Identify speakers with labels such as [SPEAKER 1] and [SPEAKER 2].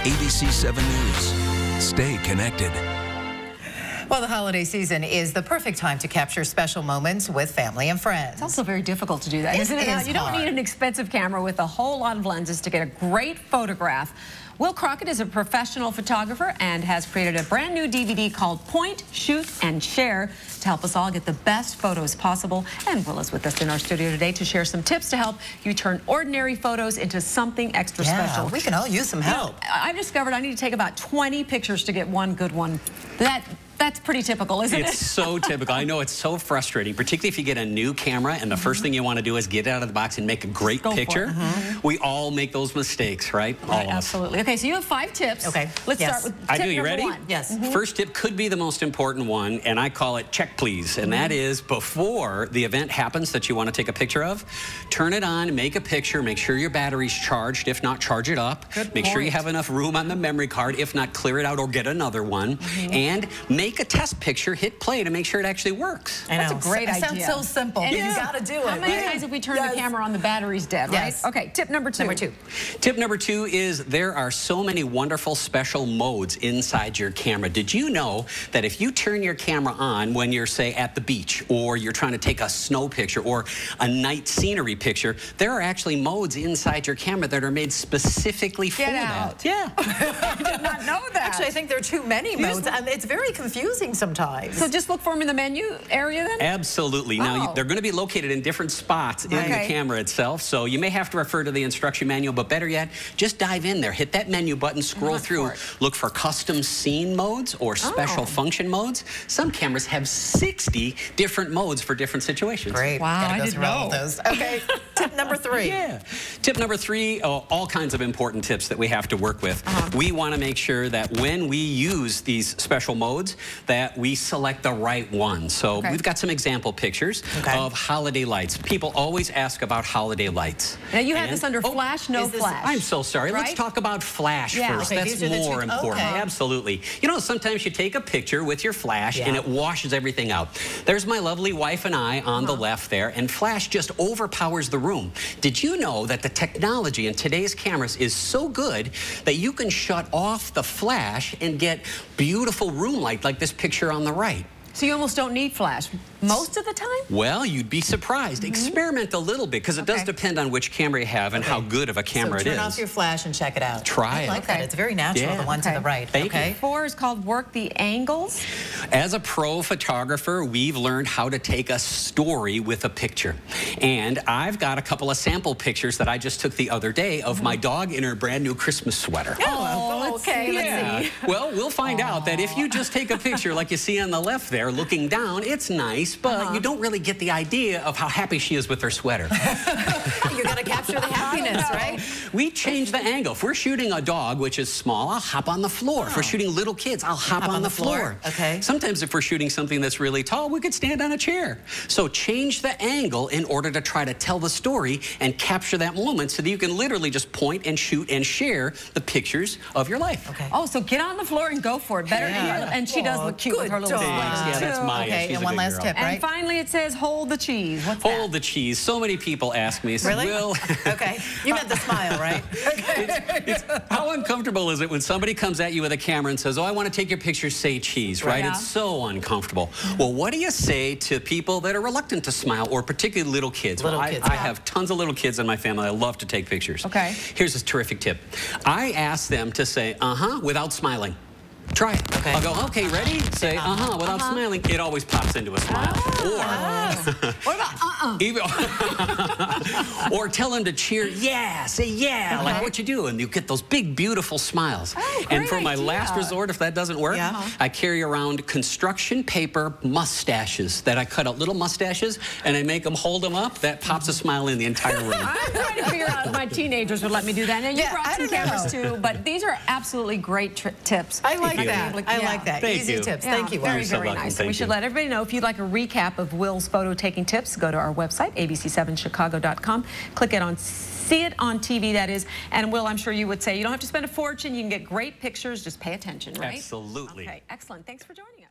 [SPEAKER 1] ABC 7 News. Stay connected.
[SPEAKER 2] Well, the holiday season is the perfect time to capture special moments with family and friends.
[SPEAKER 3] It's also very difficult to do that, isn't it? You don't need an expensive camera with a whole lot of lenses to get a great photograph. Will Crockett is a professional photographer and has created a brand new DVD called Point, Shoot, and Share to help us all get the best photos possible. And Will is with us in our studio today to share some tips to help you turn ordinary photos into something extra special.
[SPEAKER 2] We can all use some help.
[SPEAKER 3] I've discovered I need to take about 20 pictures to get one good one. That's pretty typical, isn't it?
[SPEAKER 4] It's so typical. I know it's so frustrating, particularly if you get a new camera and the first thing you want to do is get it out of the box and make a great picture. We all make those mistakes, right? All of us.
[SPEAKER 3] Absolutely. Okay, so you have 5 tips.
[SPEAKER 2] Okay.
[SPEAKER 3] Let's start with tip
[SPEAKER 4] You ready?
[SPEAKER 3] number 1.
[SPEAKER 2] Yes.
[SPEAKER 4] First tip could be the most important one, and I call it check please. And that is before the event happens that you want to take a picture of, turn it on, make a picture, make sure your battery's charged. If not, charge it up. Make sure you have enough room on the memory card. If not, clear it out or get another one. And make a test picture, hit play to make sure it actually works.
[SPEAKER 2] I know.
[SPEAKER 3] That's a great idea.
[SPEAKER 2] It sounds so simple, but you gotta do it.
[SPEAKER 3] How many times have we turned the camera on, the battery's dead, right? Okay, tip number 2.
[SPEAKER 4] Tip number 2 is there are so many wonderful special modes inside your camera. Did you know that if you turn your camera on when you're, say, at the beach, or you're trying to take a snow picture or a night scenery picture, there are actually modes inside your camera that are made specifically for that. Yeah.
[SPEAKER 3] I did not know that.
[SPEAKER 2] Actually, I think there are too many modes, and it's very confusing sometimes.
[SPEAKER 3] So just look for them in the menu area then?
[SPEAKER 4] Absolutely. Now, they're going to be located in different spots in the camera itself, so you may have to refer to the instruction manual, but better yet, just dive in there, hit that menu button, scroll through, look for custom scene modes or special function modes. Some cameras have 60 different modes for different situations.
[SPEAKER 2] Great.
[SPEAKER 3] Wow,
[SPEAKER 2] I didn't know those. Okay, tip number 3.
[SPEAKER 4] Yeah. Tip number 3, all kinds of important tips that we have to work with. We want to make sure that when we use these special modes, that we select the right one. So we've got some example pictures of holiday lights. People always ask about holiday lights.
[SPEAKER 3] Now you have this under flash, no flash.
[SPEAKER 4] I'm so sorry. Let's talk about flash first. That's more important. Absolutely. You know, sometimes you take a picture with your flash and it washes everything out. There's my lovely wife and I on the left there, and flash just overpowers the room. Did you know that the technology in today's cameras is so good that you can shut off the flash and get beautiful room light like this picture on the right?
[SPEAKER 3] So you almost don't need flash most of the time?
[SPEAKER 4] Well, you'd be surprised. Experiment a little bit, because it does depend on which camera you have and how good of a camera it is.
[SPEAKER 2] Turn off your flash and check it out.
[SPEAKER 4] Try it.
[SPEAKER 2] I like that. It's very natural, the one to the right.
[SPEAKER 4] Thank you.
[SPEAKER 3] 4 is called work the angles.
[SPEAKER 4] As a pro photographer, we've learned how to take a story with a picture. And I've got a couple of sample pictures that I just took the other day of my dog in her brand new Christmas sweater.
[SPEAKER 3] Let's see.
[SPEAKER 4] Well, we'll find out that if you just take a picture like you see on the left there, looking down, it's nice, but you don't really get the idea of how happy she is with her sweater.
[SPEAKER 2] You gotta capture the happiness, right?
[SPEAKER 4] We change the angle. If we're shooting a dog, which is small, I'll hop on the floor. If we're shooting little kids, I'll hop on the floor.
[SPEAKER 2] Okay.
[SPEAKER 4] Sometimes if we're shooting something that's really tall, we could stand on a chair. So change the angle in order to try to tell the story and capture that moment so that you can literally just point and shoot and share the pictures of your life.
[SPEAKER 3] Oh, so get on the floor and go for it. Better and she does look cute with her little sweater.
[SPEAKER 4] Yeah, that's Maya.
[SPEAKER 2] Okay,
[SPEAKER 4] She's
[SPEAKER 2] and
[SPEAKER 4] a
[SPEAKER 2] one
[SPEAKER 4] good
[SPEAKER 2] last
[SPEAKER 4] girl.
[SPEAKER 2] tip, right?
[SPEAKER 3] And finally it says hold the cheese. What's that?
[SPEAKER 4] Hold the cheese. So many people ask me,
[SPEAKER 2] Really?
[SPEAKER 4] Will,
[SPEAKER 2] Okay. You meant the smile, right?
[SPEAKER 4] how uncomfortable is it when somebody comes at you with a camera and says, oh, I want to take your picture, say cheese, right? It's so uncomfortable. Well, what do you say to people that are reluctant to smile, or particularly little kids? I have tons of little kids in my family. I love to take pictures. Here's a terrific tip. I ask them to say, without smiling. Try it. I'll go, okay, ready? Say, without smiling. It always pops into a smile.
[SPEAKER 3] What about
[SPEAKER 4] Or tell them to cheer, say yeah, like what you do, and you get those big, beautiful smiles. And for my last resort, if that doesn't work, I carry around construction paper mustaches that I cut out little mustaches, and I make them hold them up. That pops a smile in the entire room.
[SPEAKER 3] I'm trying to figure out if my teenagers would let me do that. And you brought some cameras too, but these are absolutely great tips.
[SPEAKER 2] I like that. I like that. Easy tips. Thank you.
[SPEAKER 3] Very, very nice. We should let everybody know if you'd like a recap of Will's photo taking tips, go to our website, abc7chicago.com. Click it on See It on TV, that is. And Will, I'm sure you would say you don't have to spend a fortune. You can get great pictures. Just pay attention, right?
[SPEAKER 4] Absolutely.
[SPEAKER 3] Okay, excellent. Thanks for joining us.